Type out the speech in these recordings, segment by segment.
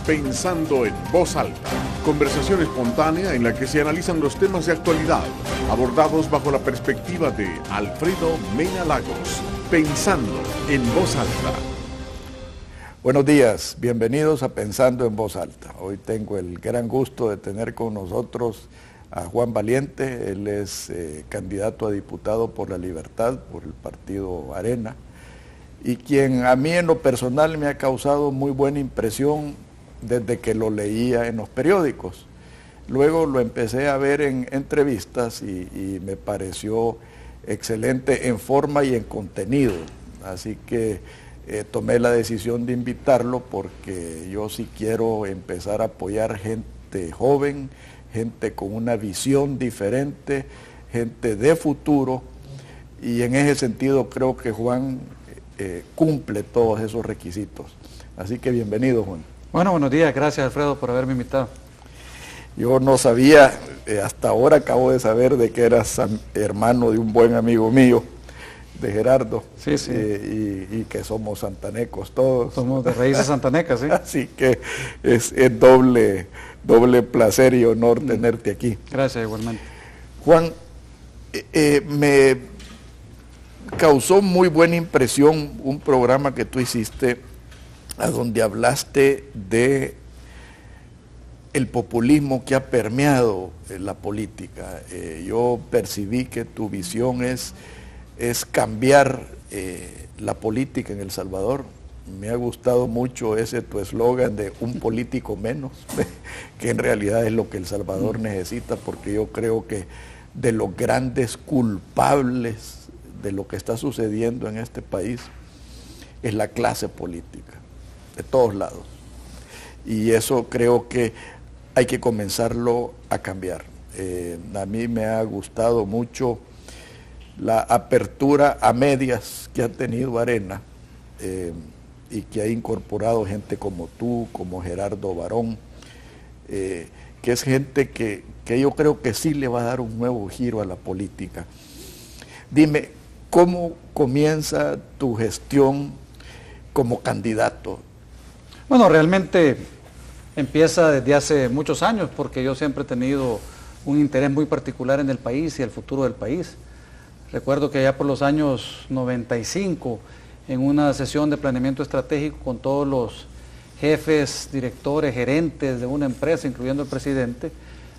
Pensando en Voz Alta, conversación espontánea en la que se analizan los temas de actualidad, abordados bajo la perspectiva de Alfredo Mena Lagos. Pensando en Voz Alta. Buenos días, bienvenidos a Pensando en Voz Alta. Hoy tengo el gran gusto de tener con nosotros a Juan Valiente. Él es candidato a diputado por la Libertad, por el partido Arena, y quien a mí en lo personal me ha causado muy buena impresión desde que lo leía en los periódicos. Luego lo empecé a ver en entrevistas y me pareció excelente en forma y en contenido. Así que tomé la decisión de invitarlo porque yo sí quiero empezar a apoyar gente joven, gente con una visión diferente, gente de futuro, y en ese sentido creo que Juan cumple todos esos requisitos. Así que bienvenido, Juan. Bueno, buenos días, gracias Alfredo por haberme invitado. Yo no sabía, hasta ahora acabo de saber de que eras hermano de un buen amigo mío, de Gerardo, sí. Y que somos santanecos todos. Somos de raíces santanecas, sí. Así que es doble placer y honor tenerte aquí. Gracias, igualmente. Juan, me causó muy buena impresión un programa que tú hiciste a donde hablaste de el populismo que ha permeado la política. Yo percibí que tu visión es cambiar la política en El Salvador. Me ha gustado mucho ese tu eslogan de un político menos, que en realidad es lo que El Salvador necesita, porque yo creo que de los grandes culpables de lo que está sucediendo en este país es la clase política, de todos lados. Y eso creo que hay que comenzarlo a cambiar. A mí me ha gustado mucho la apertura a medias que ha tenido Arena y que ha incorporado gente como tú, como Gerardo Barón, que es gente que yo creo que sí le va a dar un nuevo giro a la política. Dime, ¿cómo comienza tu gestión como candidato? Bueno, realmente empieza desde hace muchos años, porque yo siempre he tenido un interés muy particular en el país y el futuro del país. Recuerdo que ya por los años 95, en una sesión de planeamiento estratégico con todos los jefes, directores, gerentes de una empresa, incluyendo el presidente,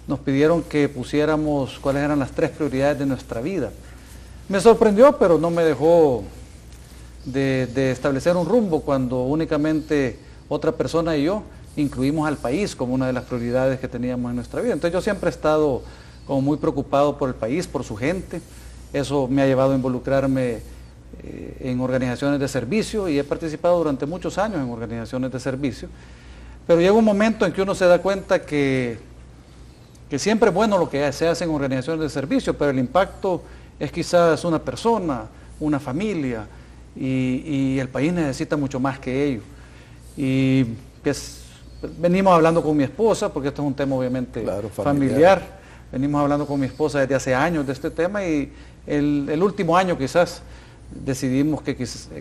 nos pidieron que pusiéramos cuáles eran las 3 prioridades de nuestra vida. Me sorprendió, pero no me dejó de establecer un rumbo cuando únicamente otra persona y yo incluimos al país como una de las prioridades que teníamos en nuestra vida. Entonces yo siempre he estado como muy preocupado por el país, por su gente. Eso me ha llevado a involucrarme en organizaciones de servicio y he participado durante muchos años en organizaciones de servicio. Pero llega un momento en que uno se da cuenta que siempre es bueno lo que se hace en organizaciones de servicio, pero el impacto es quizás una persona, una familia, y el país necesita mucho más que ello. Y pues, venimos hablando con mi esposa, porque esto es un tema obviamente familiar. Venimos hablando con mi esposa desde hace años de este tema y el último año quizás decidimos que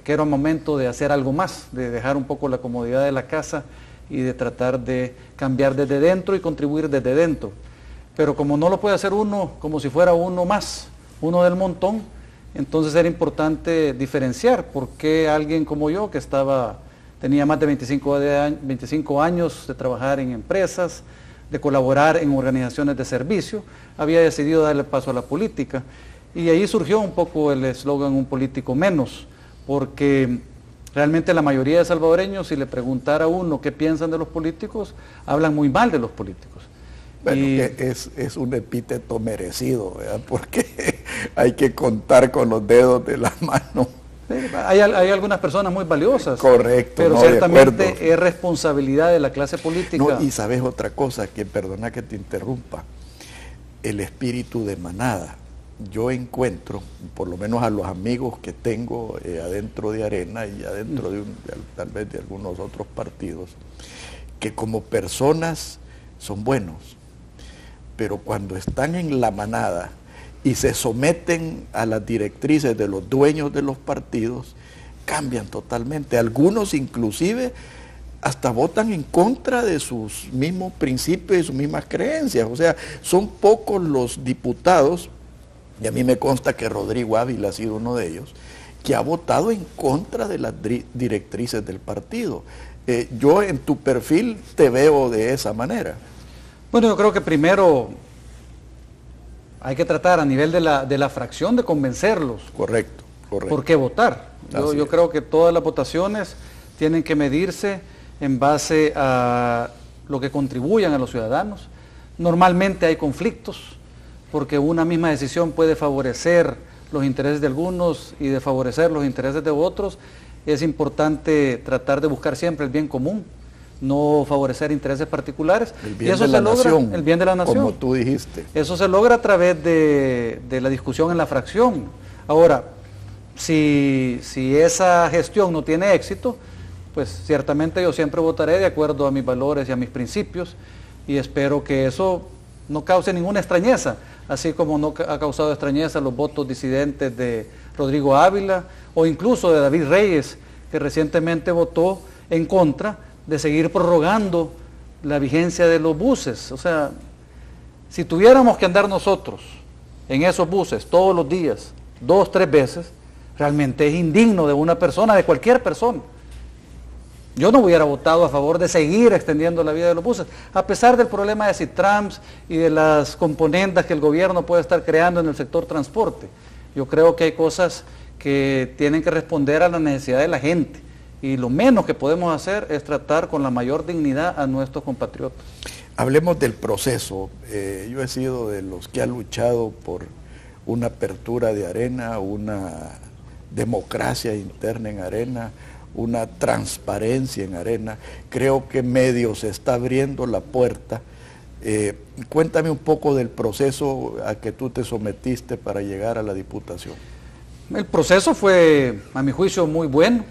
era un momento de hacer algo más, de dejar un poco la comodidad de la casa y de tratar de cambiar desde dentro y contribuir desde dentro. Pero como no lo puede hacer uno como si fuera uno más, uno del montón, entonces era importante diferenciar por qué alguien como yo, que tenía más de 25 años de trabajar en empresas, de colaborar en organizaciones de servicio, había decidido darle paso a la política. Y ahí surgió un poco el eslogan un político menos, porque realmente la mayoría de salvadoreños, si le preguntara a uno qué piensan de los políticos, hablan muy mal de los políticos. Bueno, es un epíteto merecido, ¿verdad? Porque hay que contar con los dedos de la mano. Hay algunas personas muy valiosas. Correcto. Pero no, ciertamente es responsabilidad de la clase política. No, y sabes otra cosa, que perdona que te interrumpa, el espíritu de manada. Yo encuentro, por lo menos a los amigos que tengo adentro de Arena y adentro tal vez de algunos otros partidos, que como personas son buenos, pero cuando están en la manada y se someten a las directrices de los dueños de los partidos, cambian totalmente. Algunos inclusive hasta votan en contra de sus mismos principios y sus mismas creencias. O sea, son pocos los diputados, y a mí me consta que Rodrigo Ávila ha sido uno de ellos, que ha votado en contra de las directrices del partido. Yo en tu perfil te veo de esa manera. Bueno, yo creo que primero hay que tratar a nivel de la fracción de convencerlos. Correcto. ¿Por qué votar? Yo creo que todas las votaciones tienen que medirse en base a lo que contribuyan a los ciudadanos. Normalmente hay conflictos, porque una misma decisión puede favorecer los intereses de algunos y desfavorecer los intereses de otros. Es importante tratar de buscar siempre el bien común, no favorecer intereses particulares. El bien de la nación, el bien de la nación, como tú dijiste. Eso se logra a través de la discusión en la fracción. Ahora, si esa gestión no tiene éxito, pues ciertamente yo siempre votaré de acuerdo a mis valores y a mis principios, y espero que eso no cause ninguna extrañeza, así como no ha causado extrañeza los votos disidentes de Rodrigo Ávila o incluso de David Reyes, que recientemente votó en contra de seguir prorrogando la vigencia de los buses. O sea, si tuviéramos que andar nosotros en esos buses todos los días, 2, 3 veces, realmente es indigno de una persona, de cualquier persona. Yo no hubiera votado a favor de seguir extendiendo la vida de los buses, a pesar del problema de Citrams y de las componentes que el gobierno puede estar creando en el sector transporte. Yo creo que hay cosas que tienen que responder a la necesidad de la gente, y lo menos que podemos hacer es tratar con la mayor dignidad a nuestros compatriotas. Hablemos del proceso. Yo he sido de los que ha luchado por una apertura de Arena, una democracia interna en Arena, una transparencia en Arena. Creo que medio se está abriendo la puerta. Cuéntame un poco del proceso a que tú te sometiste para llegar a la Diputación. El proceso fue, a mi juicio, muy bueno.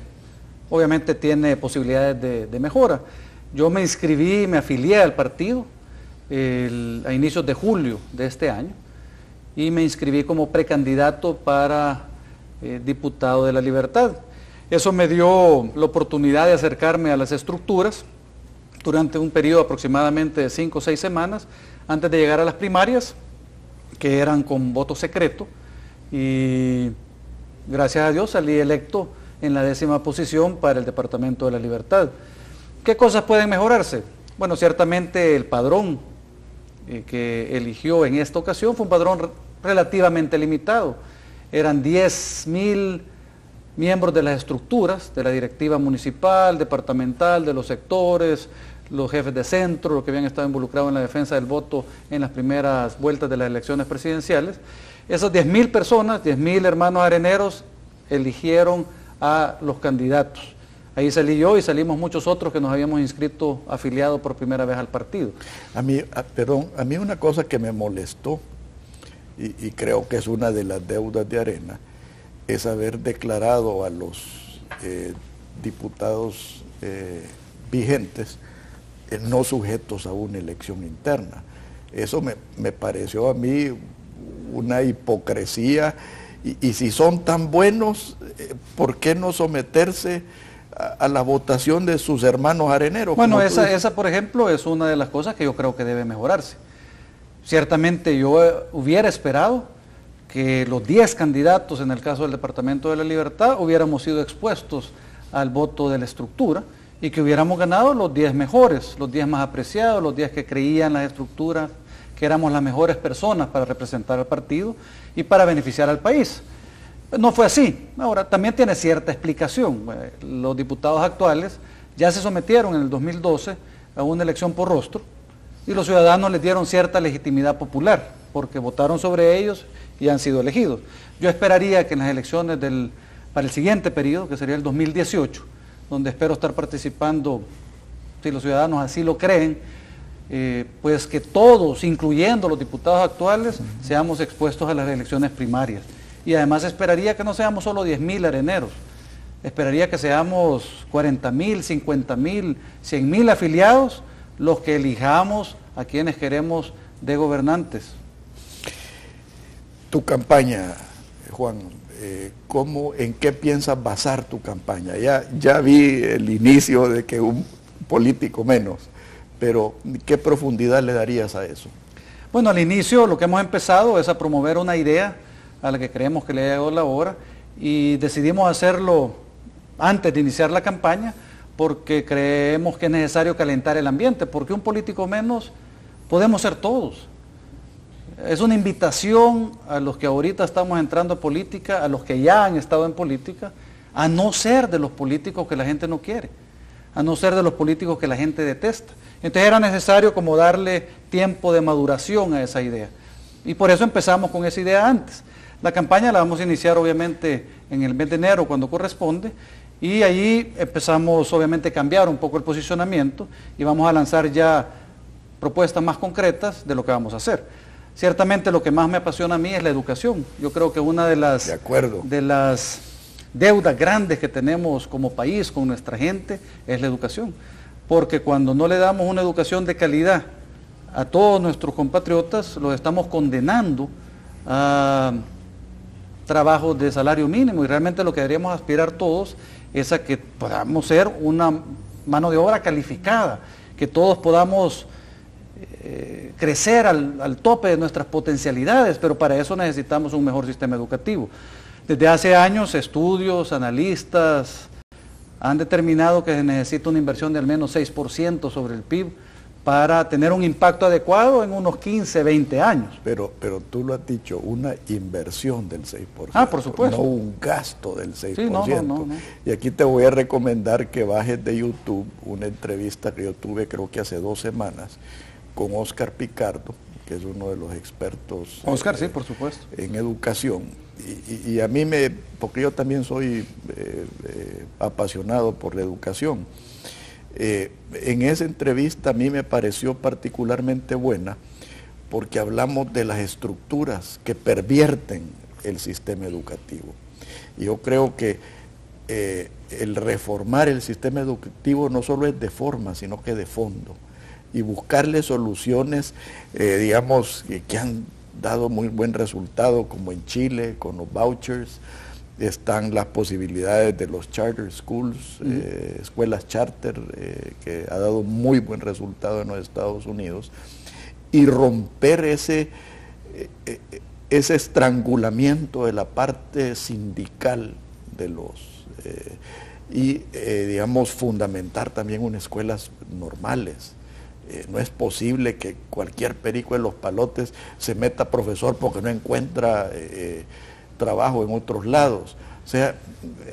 Obviamente tiene posibilidades de mejora. Yo me inscribí, me afilié al partido a inicios de julio de este año, y me inscribí como precandidato para diputado de La Libertad. Eso me dio la oportunidad de acercarme a las estructuras durante un periodo aproximadamente de 5 o 6 semanas antes de llegar a las primarias, que eran con voto secreto, y gracias a Dios salí electo en la 10ª posición para el Departamento de La Libertad. ¿Qué cosas pueden mejorarse? Bueno, ciertamente el padrón que eligió en esta ocasión fue un padrón relativamente limitado. Eran 10.000 miembros de las estructuras, de la directiva municipal, departamental, de los sectores, los jefes de centro, los que habían estado involucrados en la defensa del voto en las primeras vueltas de las elecciones presidenciales. Esas 10.000 personas, 10.000 hermanos areneros, eligieron a los candidatos. Ahí salí yo y salimos muchos otros que nos habíamos inscrito afiliados por primera vez al partido. A mí una cosa que me molestó, y creo que es una de las deudas de Arena, es haber declarado a los diputados vigentes no sujetos a una elección interna. Eso me pareció a mí una hipocresía, y si son tan buenos, ¿por qué no someterse a la votación de sus hermanos areneros? Bueno, esa, por ejemplo, es una de las cosas que yo creo que debe mejorarse. Ciertamente yo hubiera esperado que los 10 candidatos, en el caso del Departamento de La Libertad, hubiéramos sido expuestos al voto de la estructura y que hubiéramos ganado los 10 mejores, los 10 más apreciados, los 10 que creían las estructuras, que éramos las mejores personas para representar al partido y para beneficiar al país. No fue así. Ahora, también tiene cierta explicación. Los diputados actuales ya se sometieron en el 2012 a una elección por rostro, y los ciudadanos les dieron cierta legitimidad popular, porque votaron sobre ellos y han sido elegidos. Yo esperaría que en las elecciones para el siguiente periodo, que sería el 2018, donde espero estar participando, si los ciudadanos así lo creen, pues que todos, incluyendo los diputados actuales, seamos expuestos a las elecciones primarias. Y además esperaría que no seamos solo 10.000 areneros, esperaría que seamos 40.000, 50.000, 100.000 afiliados los que elijamos a quienes queremos de gobernantes. Tu campaña, Juan, ¿en qué piensas basar tu campaña? Ya vi el inicio de que un político menos, pero ¿qué profundidad le darías a eso? Bueno, al inicio lo que hemos empezado es a promover una idea a la que creemos que le ha llegado la hora y decidimos hacerlo antes de iniciar la campaña porque creemos que es necesario calentar el ambiente, porque un político menos podemos ser todos. Es una invitación a los que ahorita estamos entrando a política, a los que ya han estado en política, a no ser de los políticos que la gente no quiere, a no ser de los políticos que la gente detesta. Entonces era necesario como darle tiempo de maduración a esa idea. Y por eso empezamos con esa idea antes. La campaña la vamos a iniciar obviamente en el mes de enero cuando corresponde y ahí empezamos obviamente a cambiar un poco el posicionamiento y vamos a lanzar ya propuestas más concretas de lo que vamos a hacer. Ciertamente lo que más me apasiona a mí es la educación. Yo creo que una de las deudas grandes que tenemos como país con nuestra gente es la educación. Porque cuando no le damos una educación de calidad a todos nuestros compatriotas, los estamos condenando a trabajos de salario mínimo y realmente lo que deberíamos aspirar todos es a que podamos ser una mano de obra calificada, que todos podamos crecer al tope de nuestras potencialidades, pero para eso necesitamos un mejor sistema educativo. Desde hace años, estudios, analistas han determinado que se necesita una inversión de al menos 6% sobre el PIB para tener un impacto adecuado en unos 15, 20 años. Pero tú lo has dicho, una inversión del 6%. Ah, por supuesto. No un gasto del 6%. Sí, no. Y aquí te voy a recomendar que bajes de YouTube una entrevista que yo tuve creo que hace 2 semanas con Oscar Picardo, que es uno de los expertos Oscar, sí, por supuesto, en educación. Y a mí porque yo también soy apasionado por la educación. En esa entrevista a mí me pareció particularmente buena porque hablamos de las estructuras que pervierten el sistema educativo. Y yo creo que el reformar el sistema educativo no solo es de forma, sino que de fondo. Y buscarle soluciones, digamos, que han dado muy buen resultado, como en Chile, con los vouchers. Están las posibilidades de los charter schools, escuelas charter, que ha dado muy buen resultado en los Estados Unidos. Y romper ese estrangulamiento de la parte sindical de los... digamos, fundamentar también unas escuelas normales. No es posible que cualquier perico de los palotes se meta profesor porque no encuentra trabajo en otros lados. O sea,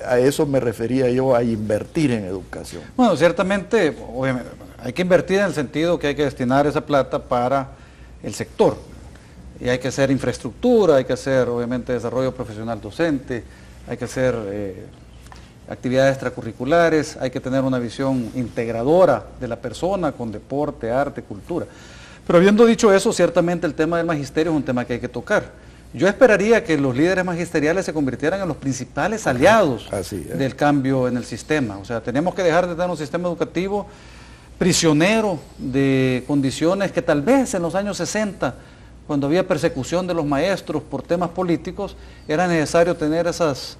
a eso me refería yo, a invertir en educación. Bueno, ciertamente, obviamente, hay que invertir en el sentido que hay que destinar esa plata para el sector. Y hay que hacer infraestructura, hay que hacer, obviamente, desarrollo profesional docente, hay que hacer actividades extracurriculares, hay que tener una visión integradora de la persona con deporte, arte, cultura. Pero habiendo dicho eso, ciertamente el tema del magisterio es un tema que hay que tocar. Yo esperaría que los líderes magisteriales se convirtieran en los principales aliados del cambio en el sistema. O sea, tenemos que dejar de tener un sistema educativo prisionero de condiciones que tal vez en los años 60, cuando había persecución de los maestros por temas políticos, era necesario tener esos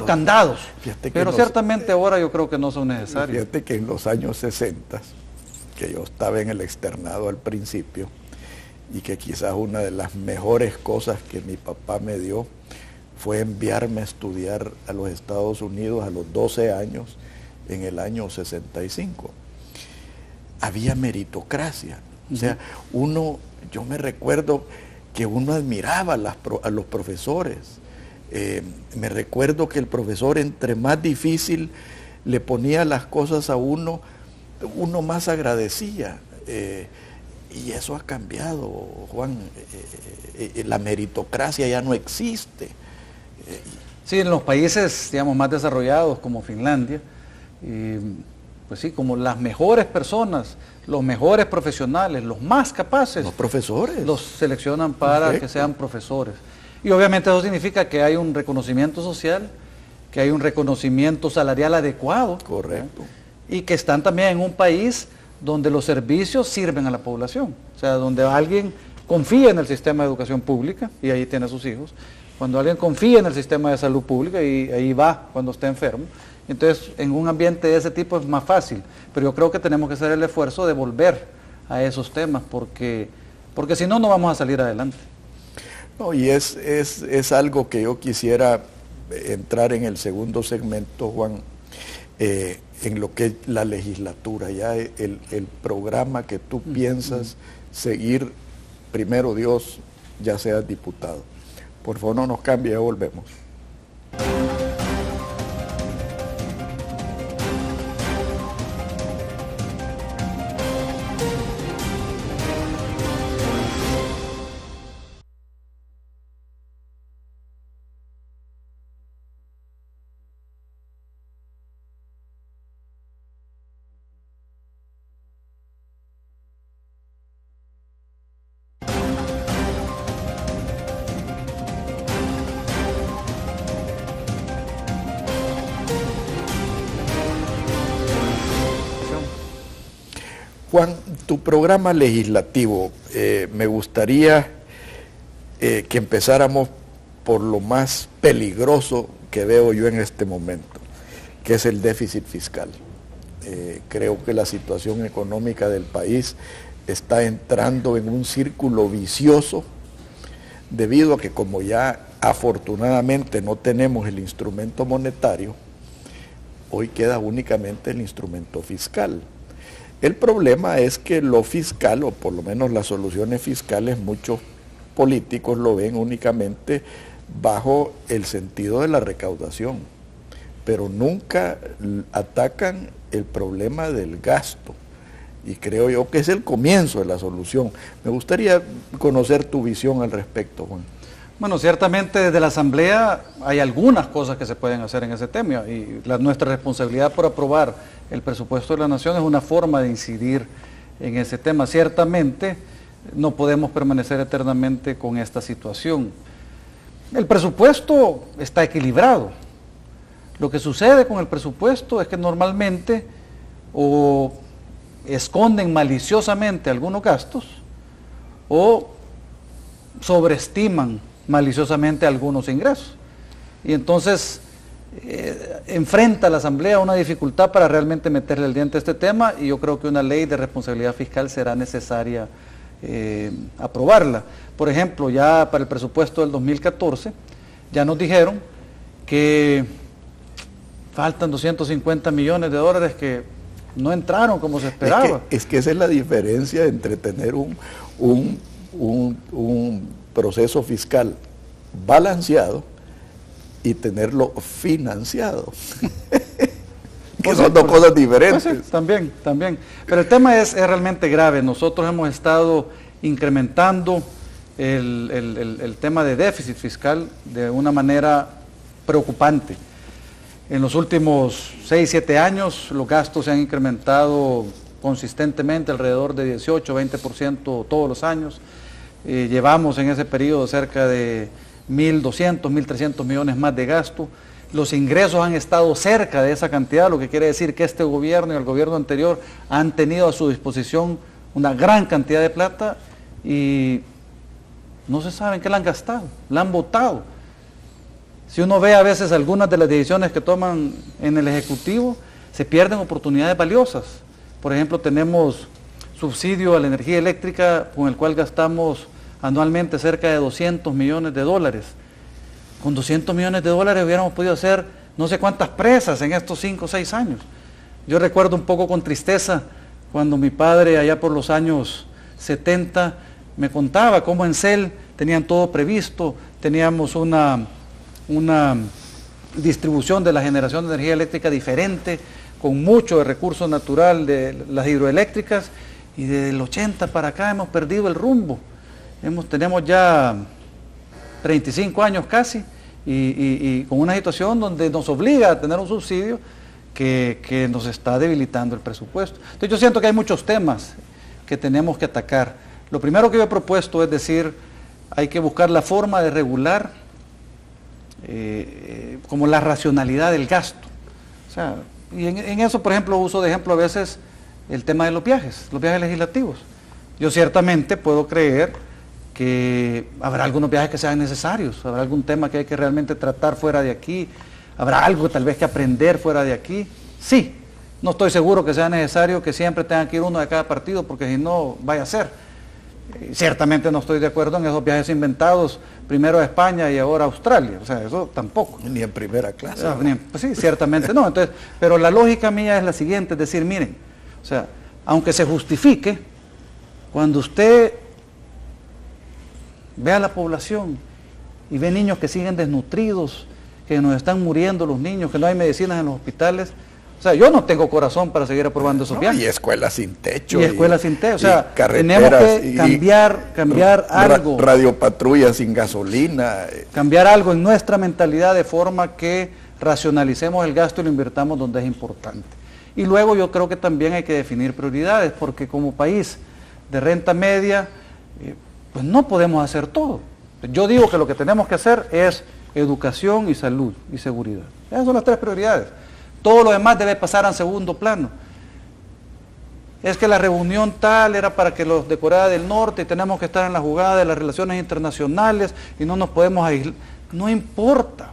candados. Pero ciertamente ahora yo creo que no son necesarios. Fíjate que en los años 60, que yo estaba en el externado al principio, y que quizás una de las mejores cosas que mi papá me dio fue enviarme a estudiar a los Estados Unidos a los 12 años, en el año 65. Había meritocracia. O sea, yo me recuerdo que uno admiraba a los profesores. Me recuerdo que el profesor, entre más difícil le ponía las cosas a uno más agradecía. Y eso ha cambiado, Juan. La meritocracia ya no existe. Sí, en los países, digamos, más desarrollados como Finlandia, pues sí, como las mejores personas, los mejores profesionales, los más capaces, los profesores, los seleccionan para que sean profesores. Y obviamente eso significa que hay un reconocimiento social, que hay un reconocimiento salarial adecuado. Correcto. Y que están también en un país donde los servicios sirven a la población. O sea, donde alguien confía en el sistema de educación pública, y ahí tiene a sus hijos, cuando alguien confía en el sistema de salud pública, y ahí va cuando está enfermo, Entonces, en un ambiente de ese tipo es más fácil, pero yo creo que tenemos que hacer el esfuerzo de volver a esos temas, porque si no, no vamos a salir adelante. No, y es algo que yo quisiera entrar en el segundo segmento, Juan, en lo que es la legislatura, ya el programa que tú piensas seguir, primero Dios, ya seas diputado. Por favor, no nos cambie, ya volvemos. Juan, tu programa legislativo, me gustaría que empezáramos por lo más peligroso que veo yo en este momento, que es el déficit fiscal. Creo que la situación económica del país está entrando en un círculo vicioso debido a que, como ya afortunadamente no tenemos el instrumento monetario, hoy queda únicamente el instrumento fiscal. El problema es que lo fiscal, o por lo menos las soluciones fiscales, muchos políticos lo ven únicamente bajo el sentido de la recaudación, pero nunca atacan el problema del gasto. Y creo yo que es el comienzo de la solución. Me gustaría conocer tu visión al respecto, Juan. Bueno, ciertamente desde la Asamblea hay algunas cosas que se pueden hacer en ese tema y nuestra responsabilidad por aprobar el presupuesto de la Nación es una forma de incidir en ese tema. Ciertamente no podemos permanecer eternamente con esta situación. El presupuesto está equilibrado. Lo que sucede con el presupuesto es que normalmente o esconden maliciosamente algunos gastos o sobreestiman maliciosamente algunos ingresos. Y entonces enfrenta a la Asamblea una dificultad para realmente meterle el diente a este tema, y yo creo que una ley de responsabilidad fiscal será necesaria aprobarla. Por ejemplo, ya para el presupuesto del 2014, ya nos dijeron que faltan 250 millones de dólares que no entraron como se esperaba. Es que esa es la diferencia entre tener un proceso fiscal balanceado y tenerlo financiado. Que son dos cosas diferentes. Pues sí, también. Pero el tema es realmente grave. Nosotros hemos estado incrementando el tema de déficit fiscal de una manera preocupante. En los últimos 6, 7 años los gastos se han incrementado consistentemente alrededor de 18, 20% todos los años. Llevamos en ese periodo cerca de 1.200, 1.300 millones más de gasto. Los ingresos han estado cerca de esa cantidad, lo que quiere decir que este gobierno y el gobierno anterior han tenido a su disposición una gran cantidad de plata y no se sabe en qué la han gastado, la han botado. Si uno ve a veces algunas de las decisiones que toman en el Ejecutivo, se pierden oportunidades valiosas. Por ejemplo, tenemos subsidio a la energía eléctrica con el cual gastamos anualmente cerca de 200 millones de dólares. Con 200 millones de dólares hubiéramos podido hacer no sé cuántas presas en estos 5 o 6 años. Yo recuerdo un poco con tristeza cuando mi padre allá por los años 70 me contaba cómo en CEL tenían todo previsto, teníamos una distribución de la generación de energía eléctrica diferente, con mucho de recurso natural de las hidroeléctricas, y desde el 80 para acá hemos perdido el rumbo. Tenemos ya 35 años casi, y con una situación donde nos obliga a tener un subsidio que nos está debilitando el presupuesto. Entonces yo siento que hay muchos temas que tenemos que atacar. Lo primero que yo he propuesto es decir, hay que buscar la forma de regular como la racionalidad del gasto. O sea, y en eso, por ejemplo, uso de ejemplo a veces el tema de los viajes legislativos. Yo ciertamente puedo creer que habrá algunos viajes que sean necesarios, habrá algún tema que hay que realmente tratar fuera de aquí, ¿Habrá algo tal vez que aprender fuera de aquí? Sí. No estoy seguro que sea necesario que siempre tenga que ir uno de cada partido, porque si no, vaya a ser. Ciertamente no estoy de acuerdo en esos viajes inventados, primero a España y ahora a Australia. O sea, eso tampoco. Ni en primera clase. Pues sí, ciertamente no. Entonces, pero la lógica mía es la siguiente, es decir, miren, o sea, aunque se justifique, cuando usted ve a la población y ve niños que siguen desnutridos, que nos están muriendo los niños, que no hay medicinas en los hospitales, o sea, yo no tengo corazón para seguir aprobando esos viajes. Y escuelas sin techo. Y escuelas sin techo, o sea, tenemos que cambiar algo. Radiopatrullas sin gasolina. Cambiar algo en nuestra mentalidad de forma que racionalicemos el gasto y lo invirtamos donde es importante. Y luego yo creo que también hay que definir prioridades, porque como país de renta media, pues no podemos hacer todo. Yo digo que lo que tenemos que hacer es educación y salud y seguridad. Esas son las 3 prioridades. Todo lo demás debe pasar a segundo plano. Es que la reunión tal era para que los de Corea del Norte y tenemos que estar en la jugada de las relaciones internacionales y no nos podemos aislar. No importa.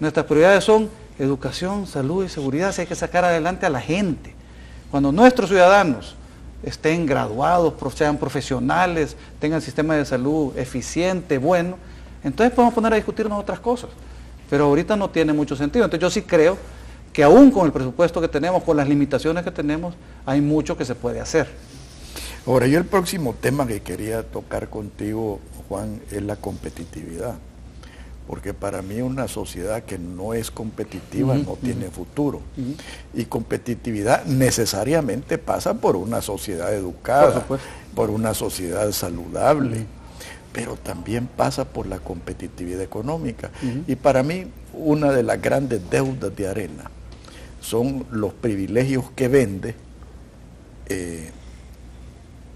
Nuestras prioridades son educación, salud y seguridad. Si hay que sacar adelante a la gente. Cuando nuestros ciudadanos estén graduados, sean profesionales, tengan sistema de salud eficiente, bueno, entonces podemos poner a discutirnos otras cosas. Pero ahorita no tiene mucho sentido. Entonces yo sí creo que aún con el presupuesto que tenemos, con las limitaciones que tenemos, hay mucho que se puede hacer. Ahora, yo el próximo tema que quería tocar contigo, Juan, es la competitividad. Porque para mí una sociedad que no es competitiva no tiene futuro. Y competitividad necesariamente pasa por una sociedad educada, por una sociedad saludable, pero también pasa por la competitividad económica. Y para mí una de las grandes deudas de Arena son los privilegios que vende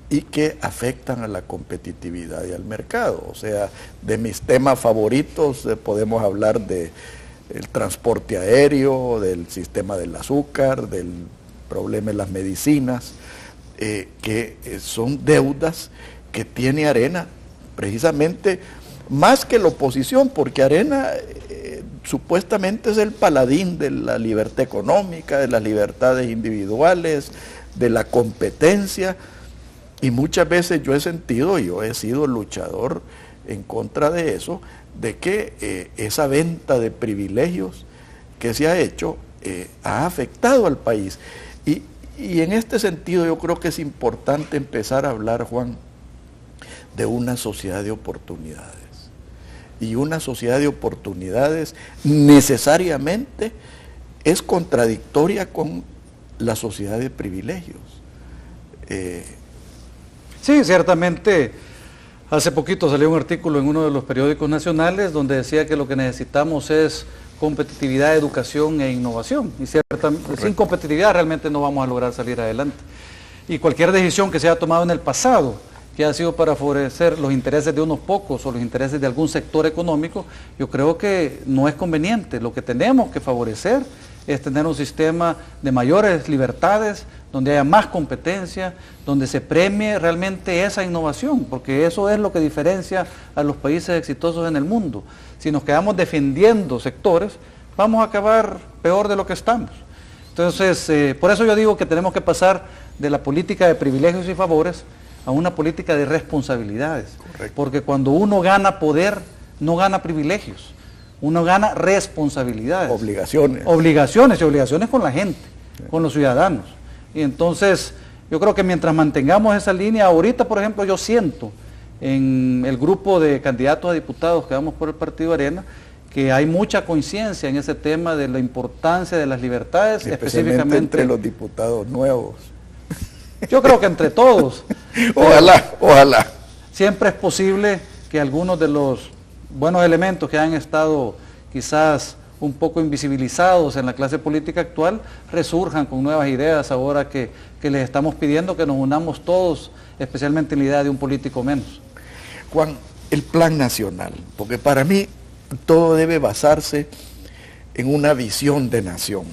y que afectan a la competitividad y al mercado. O sea, de mis temas favoritos podemos hablar del transporte aéreo, del sistema del azúcar, del problema de las medicinas, que son deudas que tiene Arena, precisamente más que la oposición, porque Arena supuestamente es el paladín de la libertad económica, de las libertades individuales, de la competencia, y muchas veces yo he sentido, yo he sido luchador en contra de eso, de que esa venta de privilegios que se ha hecho ha afectado al país. Y en este sentido yo creo que es importante empezar a hablar, Juan, de una sociedad de oportunidades. Y una sociedad de oportunidades necesariamente es contradictoria con la sociedad de privilegios. Sí, ciertamente. Hace poquito salió un artículo en uno de los periódicos nacionales donde decía que lo que necesitamos es competitividad, educación e innovación. Y sin competitividad realmente no vamos a lograr salir adelante. Y cualquier decisión que se haya tomado en el pasado, que ha sido para favorecer los intereses de unos pocos o los intereses de algún sector económico, yo creo que no es conveniente. Lo que tenemos que favorecer es tener un sistema de mayores libertades, donde haya más competencia, donde se premie realmente esa innovación, porque eso es lo que diferencia a los países exitosos en el mundo. Si nos quedamos defendiendo sectores, vamos a acabar peor de lo que estamos. Entonces, por eso yo digo que tenemos que pasar de la política de privilegios y favores a una política de responsabilidades. Correcto. Porque cuando uno gana poder, no gana privilegios, uno gana responsabilidades. Obligaciones. Obligaciones, y obligaciones con la gente, con los ciudadanos. Y entonces, yo creo que mientras mantengamos esa línea, ahorita, por ejemplo, yo siento en el grupo de candidatos a diputados que vamos por el Partido Arena, que hay mucha conciencia en ese tema de la importancia de las libertades, específicamente entre los diputados nuevos. Yo creo que entre todos. Ojalá. Siempre es posible que algunos de los buenos elementos que han estado quizás un poco invisibilizados en la clase política actual resurjan con nuevas ideas ahora que les estamos pidiendo que nos unamos todos, especialmente en la idea de un político menos. Juan, el plan nacional, porque para mí todo debe basarse en una visión de nación.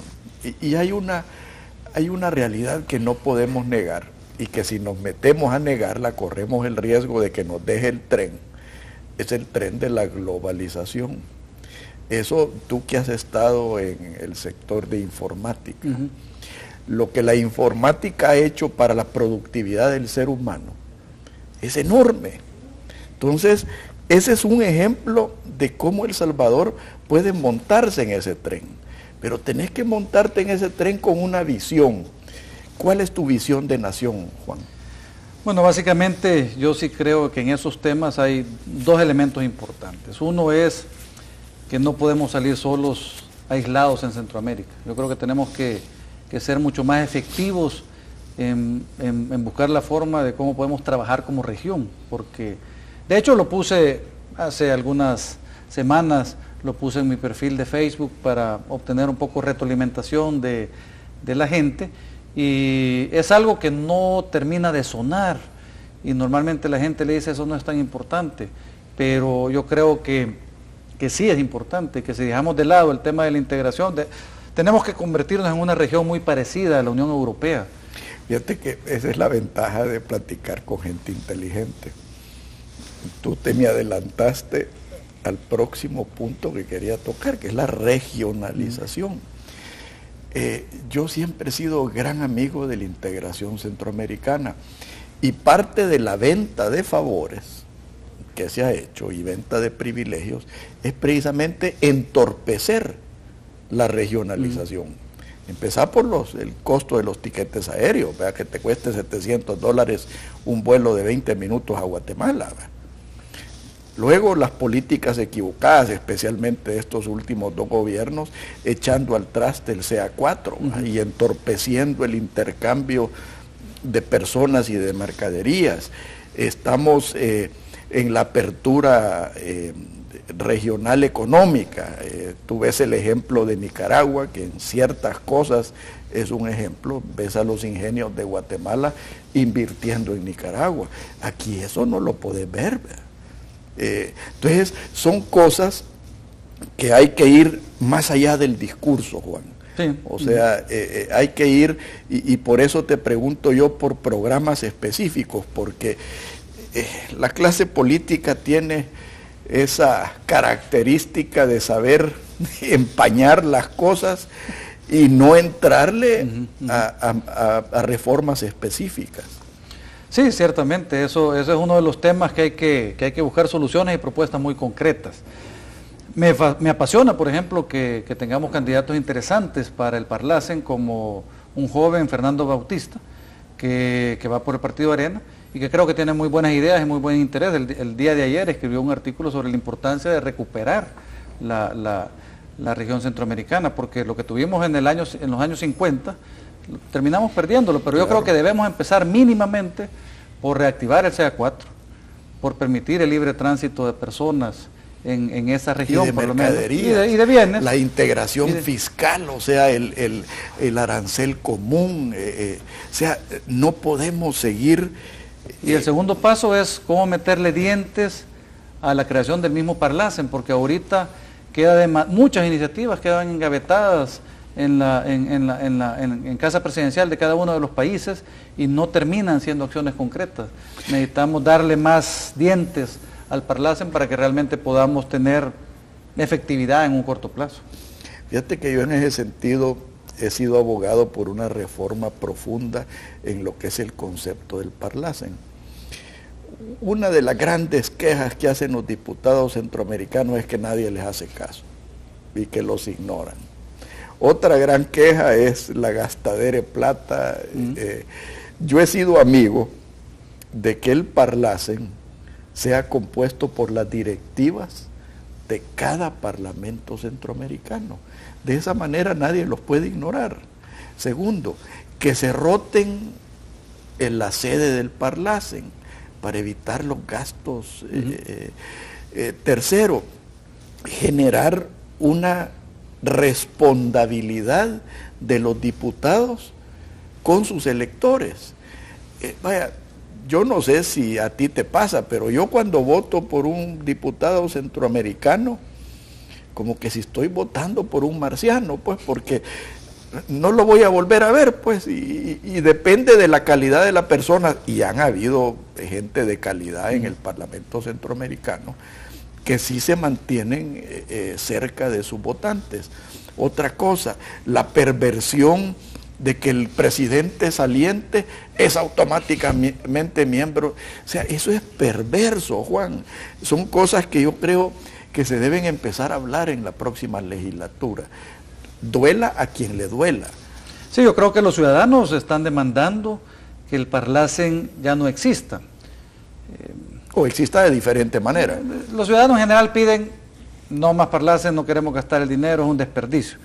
Y hay una realidad que no podemos negar y que si nos metemos a negarla corremos el riesgo de que nos deje el tren. Es el tren de la globalización. Eso, tú que has estado en el sector de informática, lo que la informática ha hecho para la productividad del ser humano es enorme. Entonces, ese es un ejemplo de cómo El Salvador puede montarse en ese tren. Pero tenés que montarte en ese tren con una visión. ¿Cuál es tu visión de nación, Juan? Bueno, básicamente yo sí creo que en esos temas hay dos elementos importantes. Uno es que no podemos salir solos, aislados en Centroamérica. Yo creo que tenemos que ser mucho más efectivos en buscar la forma de cómo podemos trabajar como región, porque de hecho lo puse hace algunas semanas, lo puse en mi perfil de Facebook para obtener un poco de retroalimentación de la gente, y es algo que no termina de sonar, y normalmente la gente le dice eso no es tan importante, pero yo creo que sí es importante, que si dejamos de lado el tema de la integración, tenemos que convertirnos en una región muy parecida a la Unión Europea. Fíjate que esa es la ventaja de platicar con gente inteligente. Tú te me adelantaste al próximo punto que quería tocar, que es la regionalización. Yo siempre he sido gran amigo de la integración centroamericana, y parte de la venta de favores que se ha hecho y venta de privilegios es precisamente entorpecer la regionalización. Empezar por el costo de los tiquetes aéreos, vea, que te cueste $700 un vuelo de 20 minutos a Guatemala, ¿verdad? Luego las políticas equivocadas, especialmente de estos últimos dos gobiernos, echando al traste el CA4 y entorpeciendo el intercambio de personas y de mercaderías. Estamos en la apertura regional económica. Tú ves el ejemplo de Nicaragua, que en ciertas cosas es un ejemplo. Ves a los ingenios de Guatemala invirtiendo en Nicaragua. Aquí eso no lo podés ver, ¿verdad? Entonces, son cosas que hay que ir más allá del discurso, Juan. Sí. O sea, hay que ir, y por eso te pregunto yo por programas específicos, porque la clase política tiene esa característica de saber empañar las cosas y no entrarle a reformas específicas. Sí, ciertamente, eso es uno de los temas que hay que buscar soluciones y propuestas muy concretas. Me apasiona, por ejemplo, que tengamos candidatos interesantes para el Parlacen, como un joven, Fernando Bautista, que va por el Partido Arena, y que creo que tiene muy buenas ideas y muy buen interés. El día de ayer escribió un artículo sobre la importancia de recuperar la región centroamericana, porque lo que tuvimos en los años 50, terminamos perdiéndolo, pero yo creo que debemos empezar mínimamente por reactivar el CA4, por permitir el libre tránsito de personas en esa región, y de por lo menos, mercaderías, y de bienes. la integración fiscal, o sea, el arancel común, o sea, no podemos seguir. Y el segundo paso es cómo meterle dientes a la creación del mismo Parlacen, porque ahorita muchas iniciativas quedan engavetadas en casa presidencial de cada uno de los países y no terminan siendo acciones concretas. Necesitamos darle más dientes al Parlacen para que realmente podamos tener efectividad en un corto plazo. Fíjate que yo en ese sentido he sido abogado por una reforma profunda en lo que es el concepto del Parlacen. Una de las grandes quejas que hacen los diputados centroamericanos es que nadie les hace caso y que los ignoran. Otra gran queja es la gastadera de plata. Yo he sido amigo de que el Parlacen sea compuesto por las directivas de cada parlamento centroamericano. De esa manera nadie los puede ignorar. Segundo, que se roten en la sede del Parlacen para evitar los gastos. Tercero, generar una responsabilidad de los diputados con sus electores. Vaya, yo no sé si a ti te pasa, pero yo cuando voto por un diputado centroamericano, como que si estoy votando por un marciano, pues, porque no lo voy a volver a ver, pues, y depende de la calidad de la persona, y han habido gente de calidad en el Parlamento Centroamericano, que sí se mantienen cerca de sus votantes. Otra cosa, la perversión de que el presidente saliente es automáticamente miembro. O sea, eso es perverso, Juan. Son cosas que yo creo que se deben empezar a hablar en la próxima legislatura. Duela a quien le duela. Sí, yo creo que los ciudadanos están demandando que el Parlacen ya no exista. O exista de diferente manera. Los ciudadanos en general piden no más Parlacen, no queremos gastar el dinero, es un desperdicio.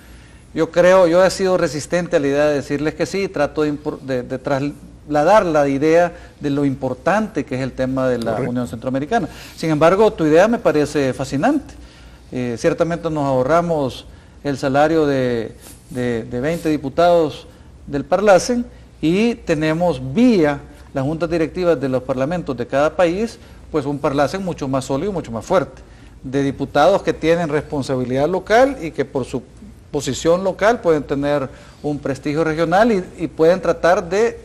Yo he sido resistente a la idea de decirles que sí, trato de trasladar la idea de lo importante que es el tema de la Unión Centroamericana. Sin embargo, tu idea me parece fascinante. Ciertamente nos ahorramos el salario de 20 diputados del Parlacen y tenemos vía las juntas directivas de los parlamentos de cada país, pues un Parlacen mucho más sólido, mucho más fuerte, de diputados que tienen responsabilidad local y que por su posición local pueden tener un prestigio regional y pueden tratar de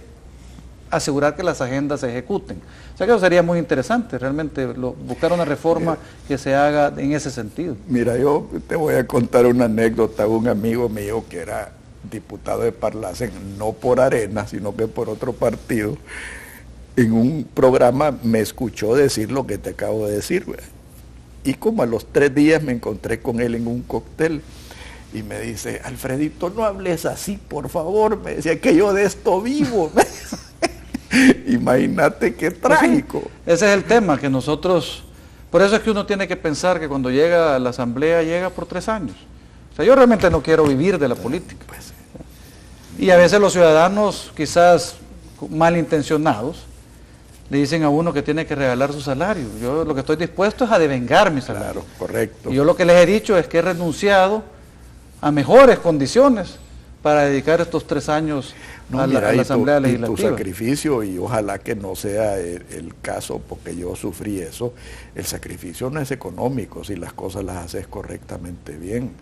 asegurar que las agendas se ejecuten. O sea que eso sería muy interesante, realmente buscar una reforma que se haga en ese sentido. Mira, yo te voy a contar una anécdota. Un amigo mío que era diputado de Parlacen, no por Arena, sino que por otro partido, en un programa me escuchó decir lo que te acabo de decir, ¿verdad? Y como a los 3 días me encontré con él en un cóctel y me dice, Alfredito, no hables así, por favor. Me decía que yo de esto vivo. Imagínate qué trágico. Pues sí, ese es el tema, que nosotros, por eso es que uno tiene que pensar que cuando llega a la asamblea llega por 3 años. O sea, yo realmente no quiero vivir de la política. Pues, y a veces los ciudadanos, quizás malintencionados, le dicen a uno que tiene que regalar su salario. Yo lo que estoy dispuesto es a devengar mi salario. Claro, correcto. Y yo lo que les he dicho es que he renunciado a mejores condiciones para dedicar estos 3 años a la Asamblea Legislativa. Y tu sacrificio, y ojalá que no sea el caso, porque yo sufrí eso, el sacrificio no es económico si las cosas las haces correctamente bien.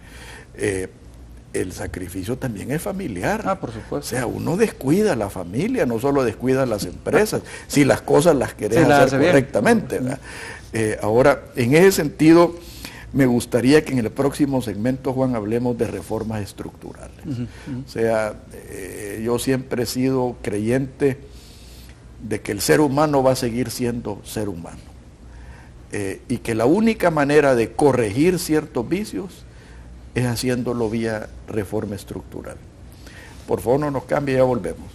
El sacrificio también es familiar. Ah, por supuesto. O sea, uno descuida a la familia, no solo descuida a las empresas, si las cosas las querés hacer correctamente. Ahora, en ese sentido, me gustaría que en el próximo segmento, Juan, hablemos de reformas estructurales. O sea, yo siempre he sido creyente de que el ser humano va a seguir siendo ser humano. Y que la única manera de corregir ciertos vicios es haciéndolo vía reforma estructural. Por favor, no nos cambie, ya volvemos.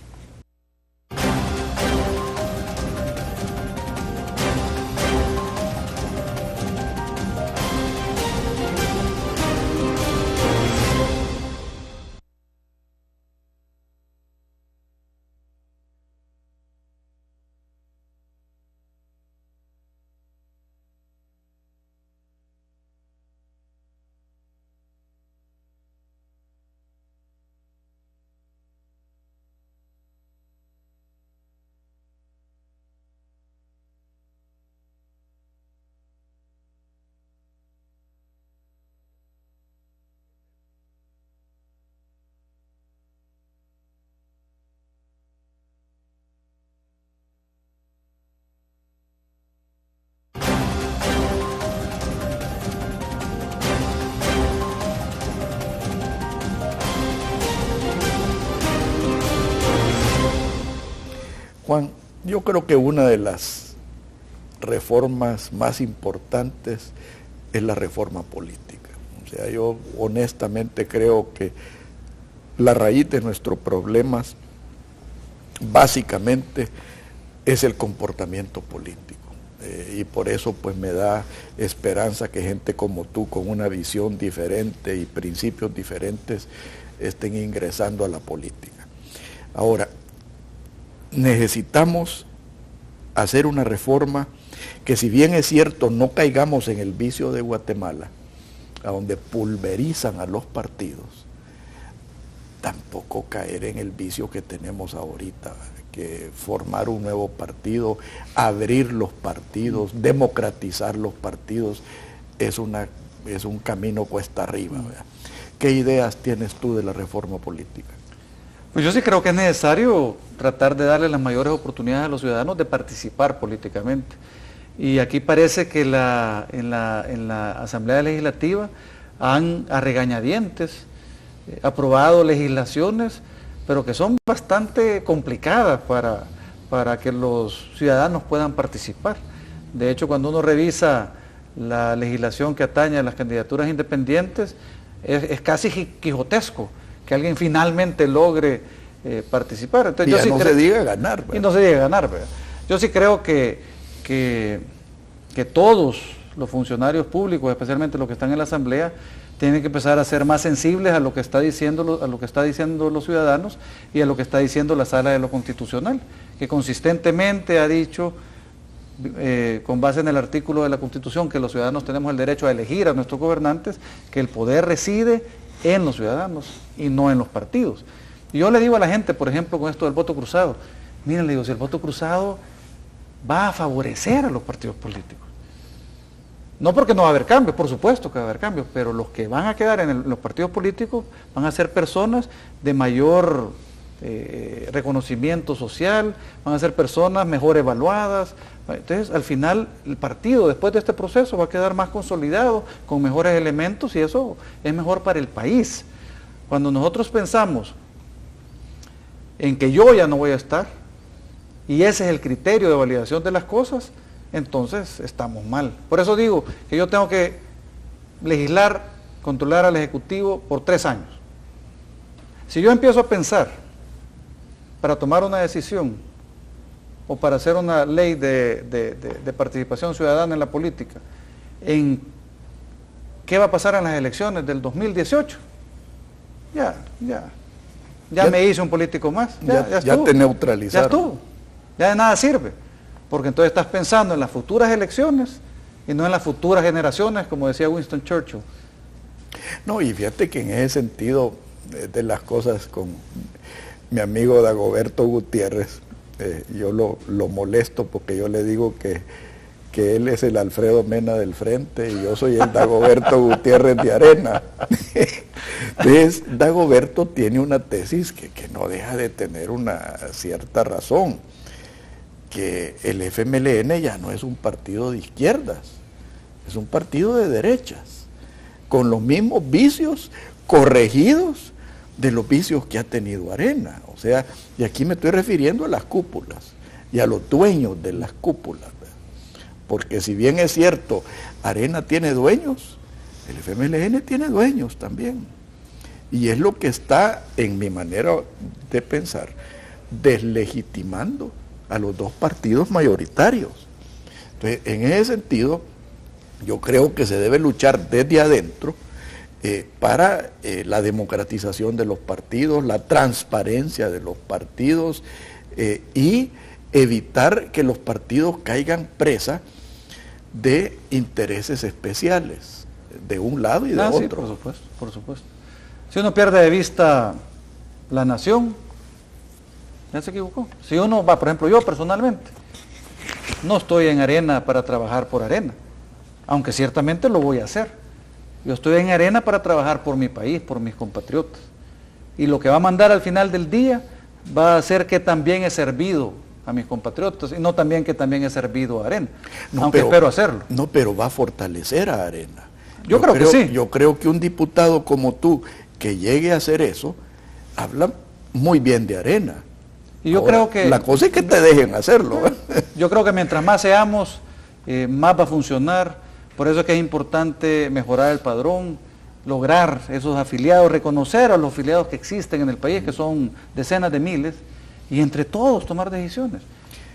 Juan, yo creo que una de las reformas más importantes es la reforma política. O sea, yo honestamente creo que la raíz de nuestros problemas básicamente es el comportamiento político. Y por eso pues me da esperanza que gente como tú, con una visión diferente y principios diferentes, estén ingresando a la política. Ahora, necesitamos hacer una reforma que, si bien es cierto, no caigamos en el vicio de Guatemala, a donde pulverizan a los partidos, tampoco caer en el vicio que tenemos ahorita, que formar un nuevo partido, abrir los partidos, democratizar los partidos, es un camino cuesta arriba, ¿verdad? ¿Qué ideas tienes tú de la reforma política? Pues yo sí creo que es necesario tratar de darle las mayores oportunidades a los ciudadanos de participar políticamente. Y aquí parece que en la Asamblea Legislativa han a regañadientes aprobado legislaciones, pero que son bastante complicadas para que los ciudadanos puedan participar. De hecho, cuando uno revisa la legislación que atañe a las candidaturas independientes, es casi quijotesco que alguien finalmente logre participar. Entonces, y no se diga ganar. ¿verdad? Y no se diga ganar, ¿verdad? Yo sí creo que todos los funcionarios públicos, especialmente los que están en la Asamblea, tienen que empezar a ser más sensibles a lo que está diciendo los ciudadanos y a lo que está diciendo la Sala de lo Constitucional, que consistentemente ha dicho, con base en el artículo de la Constitución, que los ciudadanos tenemos el derecho a elegir a nuestros gobernantes, que el poder reside en los ciudadanos y no en los partidos. Y yo le digo a la gente, por ejemplo, con esto del voto cruzado, miren, le digo, si el voto cruzado va a favorecer a los partidos políticos. No porque no va a haber cambios, por supuesto que va a haber cambios, pero los que van a quedar en los partidos políticos van a ser personas de mayor reconocimiento social, van a ser personas mejor evaluadas. Entonces, al final, el partido, después de este proceso, va a quedar más consolidado, con mejores elementos, y eso es mejor para el país. Cuando nosotros pensamos en que yo ya no voy a estar, y ese es el criterio de validación de las cosas, entonces estamos mal. Por eso digo que yo tengo que legislar, controlar al Ejecutivo por 3 años. Si yo empiezo a pensar para tomar una decisión o para hacer una ley de participación ciudadana en la política, en qué va a pasar en las elecciones del 2018, ya me hice un político más, ya te neutralizaron. Ya estuvo, ya de nada sirve. Porque entonces estás pensando en las futuras elecciones y no en las futuras generaciones, como decía Winston Churchill. No, y fíjate que en ese sentido de las cosas, con mi amigo Dagoberto Gutiérrez, yo lo molesto porque yo le digo que él es el Alfredo Mena del frente y yo soy el Dagoberto Gutiérrez de Arena. Entonces, Dagoberto tiene una tesis que no deja de tener una cierta razón, que el FMLN ya no es un partido de izquierdas, es un partido de derechas, con los mismos vicios corregidos de los vicios que ha tenido Arena. O sea, y aquí me estoy refiriendo a las cúpulas y a los dueños de las cúpulas, ¿verdad? Porque si bien es cierto, Arena tiene dueños, el FMLN tiene dueños también. Y es lo que está, en mi manera de pensar, deslegitimando a los dos partidos mayoritarios. Entonces, en ese sentido, yo creo que se debe luchar desde adentro para la democratización de los partidos, la transparencia de los partidos y evitar que los partidos caigan presa de intereses especiales, de un lado y de otro. Sí, por supuesto, por supuesto. Si uno pierde de vista la nación, ya se equivocó. Si uno va, por ejemplo, yo personalmente, no estoy en Arena para trabajar por Arena, aunque ciertamente lo voy a hacer. Yo estoy en Arena para trabajar por mi país, por mis compatriotas. Y lo que va a mandar al final del día va a ser que también he servido a mis compatriotas y no también que también he servido a Arena, aunque espero hacerlo. No, pero va a fortalecer a Arena. Yo creo que sí. Yo creo que un diputado como tú, que llegue a hacer eso, habla muy bien de Arena. Y yo creo que... La cosa es que te dejen hacerlo. Yo creo que mientras más seamos, más va a funcionar. Por eso es que es importante mejorar el padrón, lograr esos afiliados, reconocer a los afiliados que existen en el país, que son decenas de miles, y entre todos tomar decisiones.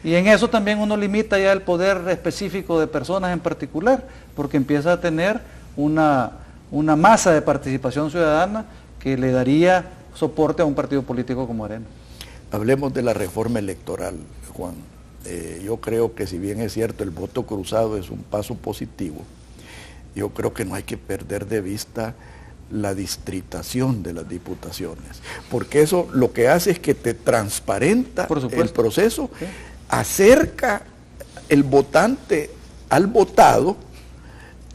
Y en eso también uno limita ya el poder específico de personas en particular, porque empieza a tener una masa de participación ciudadana que le daría soporte a un partido político como Arena. Hablemos de la reforma electoral, Juan. Yo creo que si bien es cierto el voto cruzado es un paso positivo, yo creo que no hay que perder de vista la distritación de las diputaciones, porque eso lo que hace es que te transparenta el proceso, sí. Acerca el votante al votado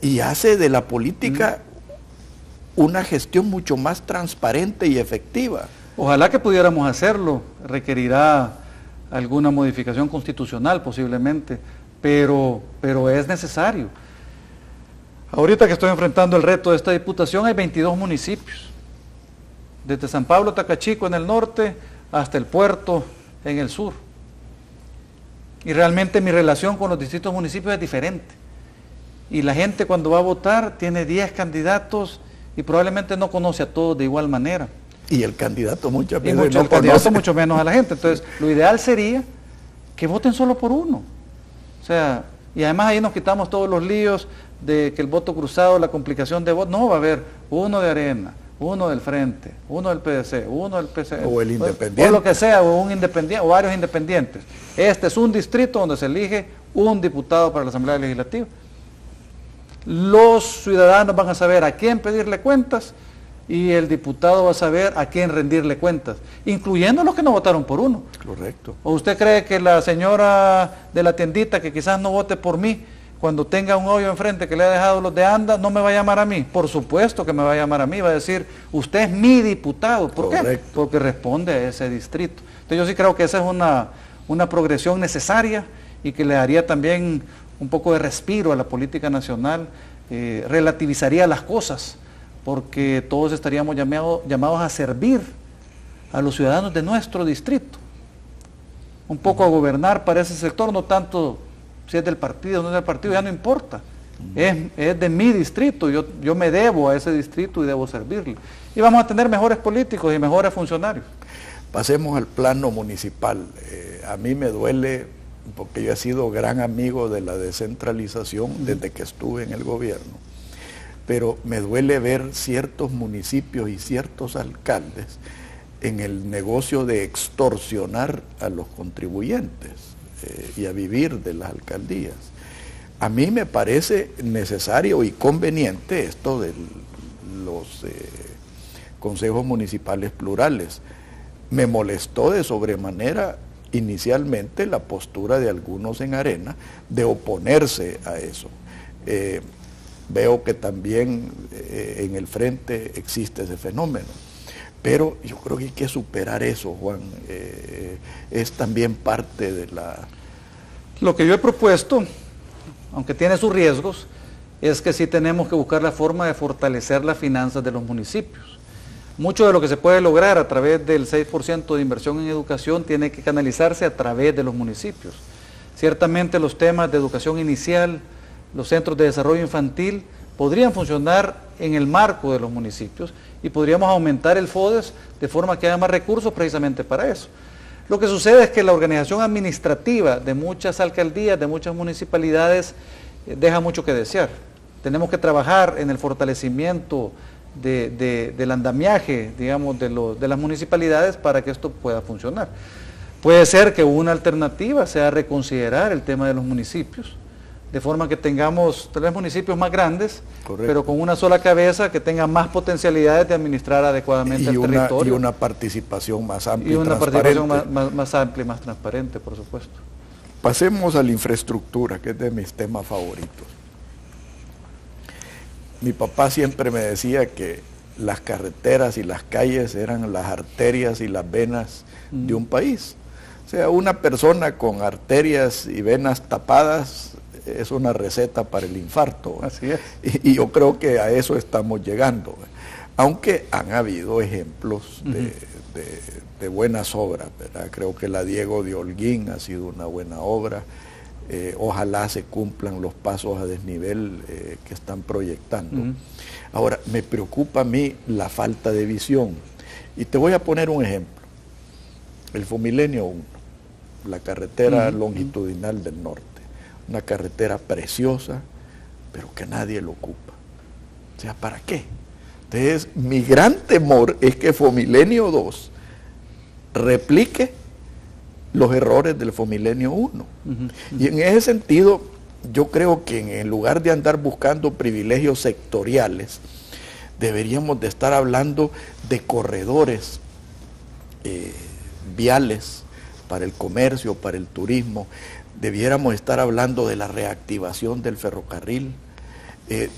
y hace de la política una gestión mucho más transparente y efectiva. Ojalá que pudiéramos hacerlo, requerirá alguna modificación constitucional posiblemente pero es necesario. Ahorita que estoy enfrentando el reto de esta diputación, hay 22 municipios, desde San Pablo Tacachico en el norte hasta el puerto en el sur. Y realmente mi relación con los distintos municipios es diferente. Y la gente cuando va a votar tiene 10 candidatos y probablemente no conoce a todos de igual manera. Y el candidato muchas veces el no candidato conoce. mucho menos a la gente. Entonces, lo ideal sería que voten solo por uno. O sea, y además ahí nos quitamos todos los líos de que el voto cruzado, la complicación de voto. No, va a haber uno de Arena, uno del Frente, uno del PDC, uno del PCS. O el independiente. O lo que sea, o un independiente, o varios independientes. Este es un distrito donde se elige un diputado para la Asamblea Legislativa. Los ciudadanos van a saber a quién pedirle cuentas y el diputado va a saber a quién rendirle cuentas, incluyendo los que no votaron por uno. Correcto. ¿O usted cree que la señora de la tiendita que quizás no vote por mí, cuando tenga un hoyo enfrente que le ha dejado los de ANDA, no me va a llamar a mí? Por supuesto que me va a llamar a mí, va a decir, usted es mi diputado. ¿Por qué? Porque responde a ese distrito. Entonces yo sí creo que esa es una progresión necesaria y que le daría también un poco de respiro a la política nacional, relativizaría las cosas, porque todos estaríamos llamados a servir a los ciudadanos de nuestro distrito, un poco a gobernar para ese sector, no tanto si es del partido o no es del partido, ya no importa, es de mi distrito, yo me debo a ese distrito y debo servirle. Y vamos a tener mejores políticos y mejores funcionarios. Pasemos al plano municipal. A mí me duele, porque yo he sido gran amigo de la descentralización desde que estuve en el gobierno, pero me duele ver ciertos municipios y ciertos alcaldes en el negocio de extorsionar a los contribuyentes y a vivir de las alcaldías. A mí me parece necesario y conveniente esto de los consejos municipales plurales. Me molestó de sobremanera inicialmente la postura de algunos en Arena de oponerse a eso. Veo que también en el Frente existe ese fenómeno, pero yo creo que hay que superar eso, Juan. Es también parte de la... Lo que yo he propuesto, aunque tiene sus riesgos, es que sí tenemos que buscar la forma de fortalecer las finanzas de los municipios. Mucho de lo que se puede lograr a través del 6% de inversión en educación tiene que canalizarse a través de los municipios. Ciertamente los temas de educación inicial, los centros de desarrollo infantil, podrían funcionar en el marco de los municipios y podríamos aumentar el FODES de forma que haya más recursos precisamente para eso. Lo que sucede es que la organización administrativa de muchas alcaldías, de muchas municipalidades, deja mucho que desear. Tenemos que trabajar en el fortalecimiento del andamiaje, digamos, de las municipalidades para que esto pueda funcionar. Puede ser que una alternativa sea reconsiderar el tema de los municipios, de forma que tengamos 3 municipios más grandes, correcto, pero con una sola cabeza que tenga más potencialidades de administrar adecuadamente el territorio. Y una participación más amplia y una participación más amplia y más transparente, por supuesto. Pasemos a la infraestructura, que es de mis temas favoritos. Mi papá siempre me decía que las carreteras y las calles eran las arterias y las venas de un país. O sea, una persona con arterias y venas tapadas es una receta para el infarto. Así es. Y yo creo que a eso estamos llegando. Aunque han habido ejemplos de buenas obras, ¿verdad? Creo que la Diego de Holguín ha sido una buena obra. Ojalá se cumplan los pasos a desnivel que están proyectando. Ahora, me preocupa a mí la falta de visión. Y te voy a poner un ejemplo. El Fomilenio 1, la carretera longitudinal del norte. Una carretera preciosa, pero que nadie lo ocupa. O sea, ¿para qué? Entonces, mi gran temor es que Fomilenio 2 replique los errores del Fomilenio 1. Y en ese sentido, yo creo que en lugar de andar buscando privilegios sectoriales, deberíamos de estar hablando de corredores viales para el comercio, para el turismo. Debiéramos estar hablando de la reactivación del ferrocarril,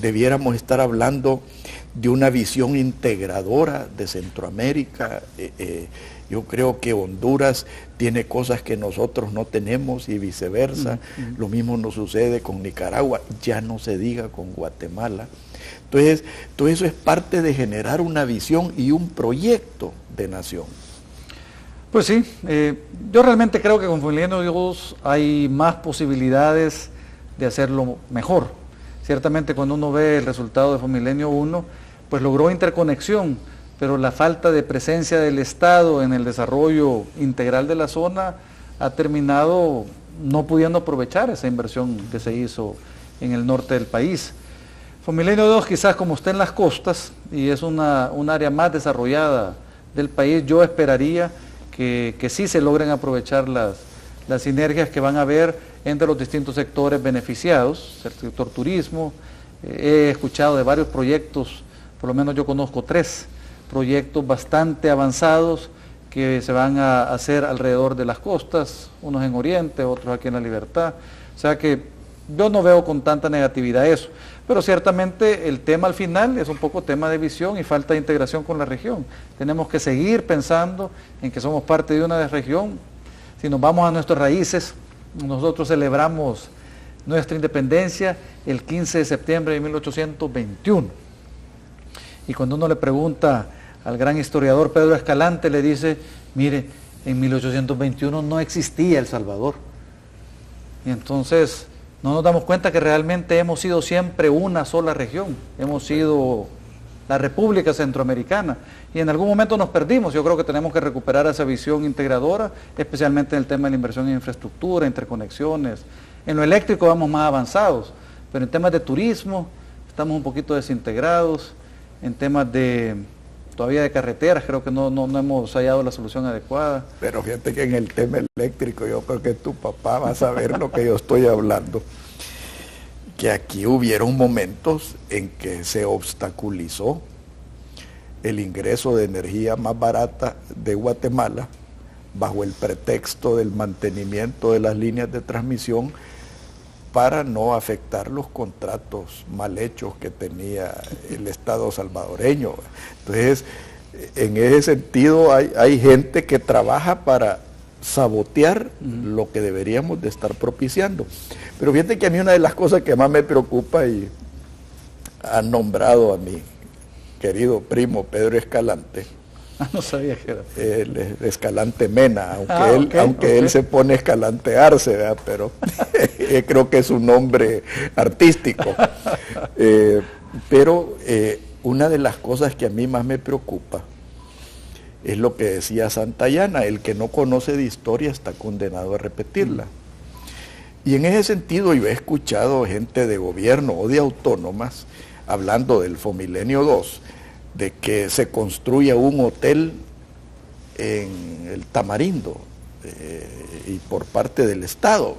debiéramos estar hablando de una visión integradora de Centroamérica. Yo creo que Honduras tiene cosas que nosotros no tenemos y viceversa. Lo mismo nos sucede con Nicaragua, ya no se diga con Guatemala. Entonces, todo eso es parte de generar una visión y un proyecto de nación. Pues sí, yo realmente creo que con Fomilenio 2 hay más posibilidades de hacerlo mejor. Ciertamente cuando uno ve el resultado de Fomilenio 1, pues logró interconexión, pero la falta de presencia del Estado en el desarrollo integral de la zona ha terminado no pudiendo aprovechar esa inversión que se hizo en el norte del país. Fomilenio 2 quizás como está en las costas y es un área más desarrollada del país, yo esperaría que sí se logren aprovechar las sinergias que van a haber entre los distintos sectores beneficiados, el sector turismo. He escuchado de varios proyectos, por lo menos yo conozco 3 proyectos bastante avanzados que se van a hacer alrededor de las costas, unos en Oriente, otros aquí en La Libertad. O sea que yo no veo con tanta negatividad eso, pero ciertamente el tema al final es un poco tema de visión y falta de integración con la región. Tenemos que seguir pensando en que somos parte de una región. Si nos vamos a nuestras raíces, nosotros celebramos nuestra independencia el 15 de septiembre de 1821. Y cuando uno le pregunta al gran historiador Pedro Escalante, le dice, mire, en 1821 no existía El Salvador. Y entonces no nos damos cuenta que realmente hemos sido siempre una sola región, hemos sido la República Centroamericana, y en algún momento nos perdimos. Yo creo que tenemos que recuperar esa visión integradora, especialmente en el tema de la inversión en infraestructura, interconexiones. En lo eléctrico vamos más avanzados, pero en temas de turismo estamos un poquito desintegrados, en temas todavía de carreteras, creo que no hemos hallado la solución adecuada. Pero fíjate que en el tema eléctrico, yo creo que tu papá va a saber lo que yo estoy hablando. Que aquí hubieron momentos en que se obstaculizó el ingreso de energía más barata de Guatemala bajo el pretexto del mantenimiento de las líneas de transmisión para no afectar los contratos mal hechos que tenía el Estado salvadoreño. Entonces, en ese sentido hay gente que trabaja para sabotear lo que deberíamos de estar propiciando. Pero fíjate que a mí una de las cosas que más me preocupa, y han nombrado a mi querido primo Pedro Escalante, No sabía que era. El Escalante Mena, aunque él se pone Escalante Arce, ¿verdad? Pero creo que es un nombre artístico. Pero una de las cosas que a mí más me preocupa es lo que decía Santayana: el que no conoce de historia está condenado a repetirla. Y en ese sentido yo he escuchado gente de gobierno o de autónomas hablando del Fomilenio 2, de que se construya un hotel en el Tamarindo y por parte del Estado.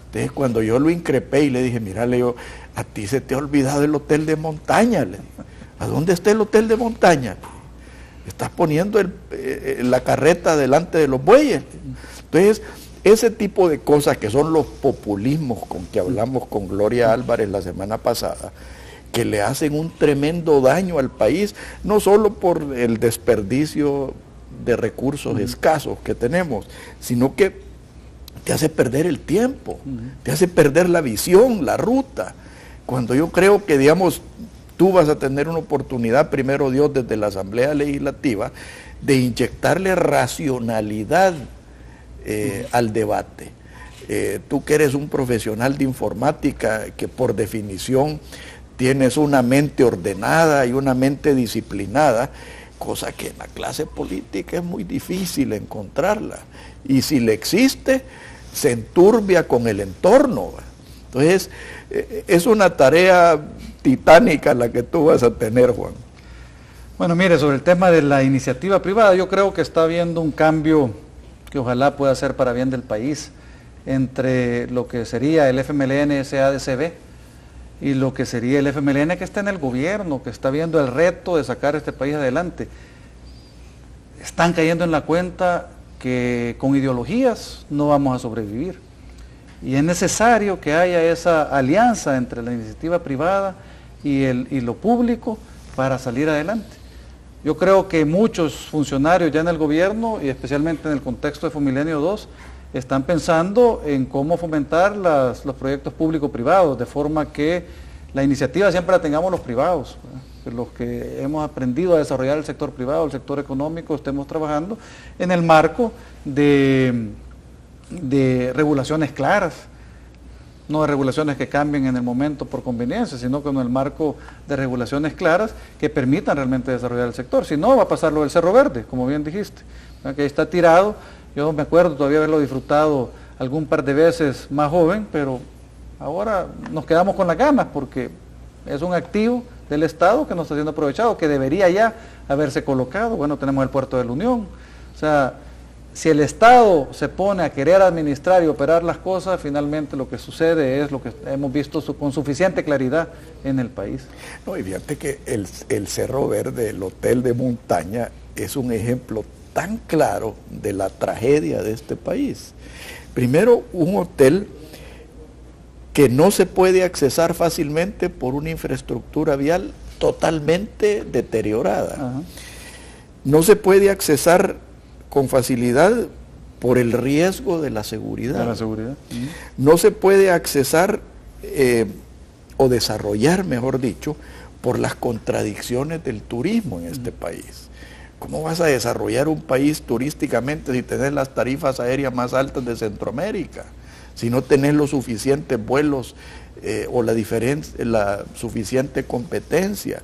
Entonces cuando yo lo increpé y le dije, mira, Leo, a ti se te ha olvidado el hotel de montaña. ¿A dónde está el hotel de montaña? Estás poniendo la carreta delante de los bueyes. Entonces, ese tipo de cosas que son los populismos con que hablamos con Gloria Álvarez la semana pasada, que le hacen un tremendo daño al país, no solo por el desperdicio de recursos escasos que tenemos, sino que te hace perder el tiempo, te hace perder la visión, la ruta. Cuando yo creo que, digamos, tú vas a tener una oportunidad, primero Dios, desde la Asamblea Legislativa, de inyectarle racionalidad al debate. Tú que eres un profesional de informática, que por definición tienes una mente ordenada y una mente disciplinada, cosa que en la clase política es muy difícil encontrarla. Y si le existe, se enturbia con el entorno. Entonces, es una tarea titánica la que tú vas a tener, Juan. Bueno, mire, sobre el tema de la iniciativa privada, yo creo que está habiendo un cambio que ojalá pueda ser para bien del país entre lo que sería el FMLN SADCB y lo que sería el FMLN que está en el gobierno, que está viendo el reto de sacar este país adelante. Están cayendo en la cuenta que con ideologías no vamos a sobrevivir. Y es necesario que haya esa alianza entre la iniciativa privada y lo público para salir adelante. Yo creo que muchos funcionarios ya en el gobierno, y especialmente en el contexto de Fomilenio 2, están pensando en cómo fomentar los proyectos público-privados, de forma que la iniciativa siempre la tengamos los privados, que los que hemos aprendido a desarrollar el sector privado, el sector económico, estemos trabajando en el marco de regulaciones claras, no de regulaciones que cambien en el momento por conveniencia, sino que en el marco de regulaciones claras que permitan realmente desarrollar el sector. Si no, va a pasar lo del Cerro Verde, como bien dijiste, que ahí está tirado. Yo me acuerdo todavía haberlo disfrutado algún par de veces más joven, pero ahora nos quedamos con las ganas porque es un activo del Estado que no está siendo aprovechado, que debería ya haberse colocado. Bueno, tenemos el puerto de la Unión. O sea, si el Estado se pone a querer administrar y operar las cosas, finalmente lo que sucede es lo que hemos visto con suficiente claridad en el país. No, y fíjate que el Cerro Verde, el hotel de montaña, es un ejemplo tan claro de la tragedia de este país. Primero, un hotel que no se puede accesar fácilmente por una infraestructura vial totalmente deteriorada. Ajá. No se puede accesar con facilidad por el riesgo de la seguridad. No se puede accesar o desarrollar, mejor dicho, por las contradicciones del turismo en este país. ¿Cómo vas a desarrollar un país turísticamente si tenés las tarifas aéreas más altas de Centroamérica? Si no tenés los suficientes vuelos o la suficiente competencia.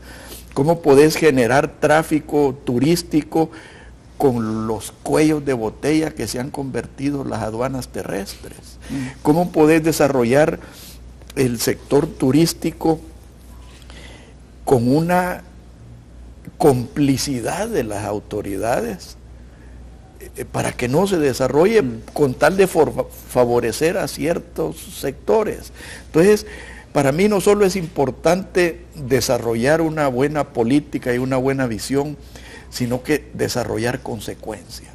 ¿Cómo podés generar tráfico turístico con los cuellos de botella que se han convertido las aduanas terrestres? ¿Cómo podés desarrollar el sector turístico con una complicidad de las autoridades para que no se desarrolle con tal de favorecer a ciertos sectores? Entonces, para mí no solo es importante desarrollar una buena política y una buena visión, sino que desarrollar consecuencia,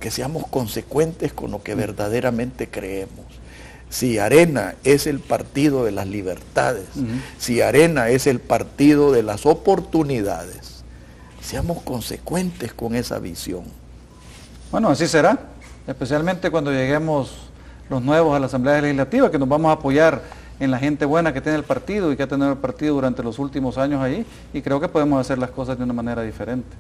que seamos consecuentes con lo que verdaderamente creemos. Si Arena es el partido de las libertades, si Arena es el partido de las oportunidades, seamos consecuentes con esa visión. Bueno, así será, especialmente cuando lleguemos los nuevos a la Asamblea Legislativa, que nos vamos a apoyar en la gente buena que tiene el partido y que ha tenido el partido durante los últimos años ahí, y creo que podemos hacer las cosas de una manera diferente.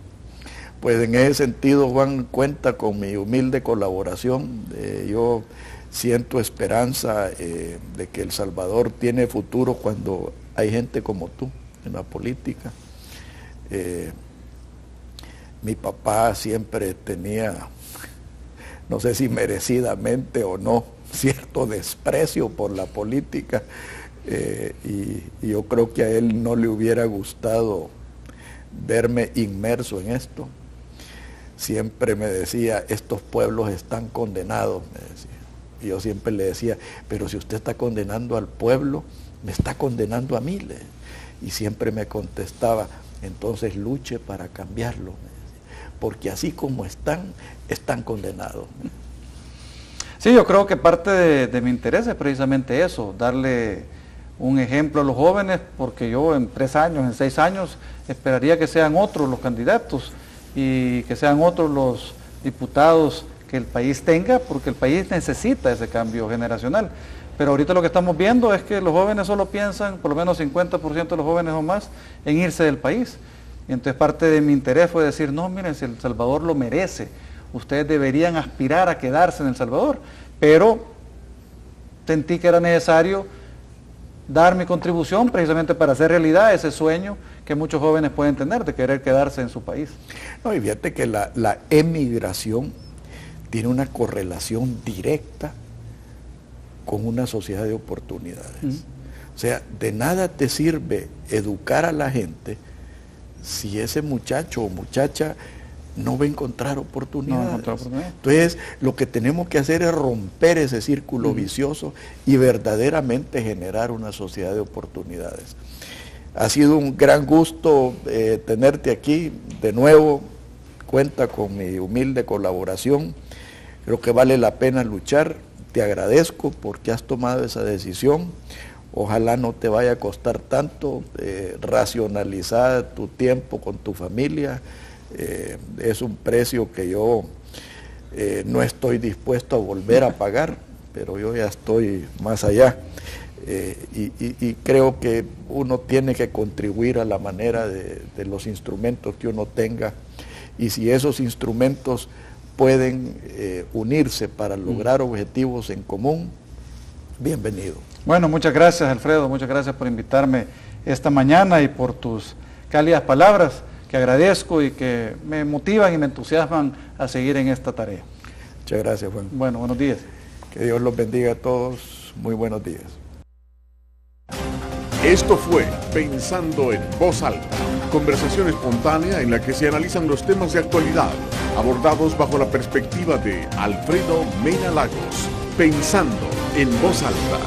Pues en ese sentido, Juan, cuenta con mi humilde colaboración. Yo siento esperanza de que El Salvador tiene futuro cuando hay gente como tú en la política. Mi papá siempre tenía, no sé si merecidamente o no, cierto desprecio por la política, y yo creo que a él no le hubiera gustado verme inmerso en esto. Siempre me decía, estos pueblos están condenados, me decía. Y yo siempre le decía, pero si usted está condenando al pueblo, me está condenando a mí. Y siempre me contestaba, entonces luche para cambiarlo, me decía, porque así como están condenados. Sí, yo creo que parte de mi interés es precisamente eso, darle un ejemplo a los jóvenes, porque yo en 3 años, en 6 años, esperaría que sean otros los candidatos y que sean otros los diputados que el país tenga, porque el país necesita ese cambio generacional. Pero ahorita lo que estamos viendo es que los jóvenes solo piensan, por lo menos 50% de los jóvenes o más, en irse del país. Y entonces parte de mi interés fue decir, no, miren, si El Salvador lo merece, ustedes deberían aspirar a quedarse en El Salvador. Pero sentí que era necesario dar mi contribución precisamente para hacer realidad ese sueño que muchos jóvenes pueden tener de querer quedarse en su país. No, y fíjate que la emigración tiene una correlación directa con una sociedad de oportunidades. O sea, de nada te sirve educar a la gente si ese muchacho o muchacha no va a encontrar oportunidades. Entonces, lo que tenemos que hacer es romper ese círculo vicioso y verdaderamente generar una sociedad de oportunidades. Ha sido un gran gusto tenerte aquí de nuevo. Cuenta con mi humilde colaboración. Creo que vale la pena luchar. Te agradezco porque has tomado esa decisión. Ojalá no te vaya a costar tanto, racionalizar tu tiempo con tu familia. Es un precio que yo no estoy dispuesto a volver a pagar, pero yo ya estoy más allá. Y creo que uno tiene que contribuir a la manera de los instrumentos que uno tenga, y si esos instrumentos pueden unirse para lograr objetivos en común, bienvenido. Bueno, muchas gracias, Alfredo, muchas gracias por invitarme esta mañana y por tus cálidas palabras, que agradezco y que me motivan y me entusiasman a seguir en esta tarea. Muchas gracias, Juan. Bueno, buenos días. Que Dios los bendiga a todos. Muy buenos días. Esto fue Pensando en Voz Alta, conversación espontánea en la que se analizan los temas de actualidad, abordados bajo la perspectiva de Alfredo Mena Lagos. Pensando en Voz Alta.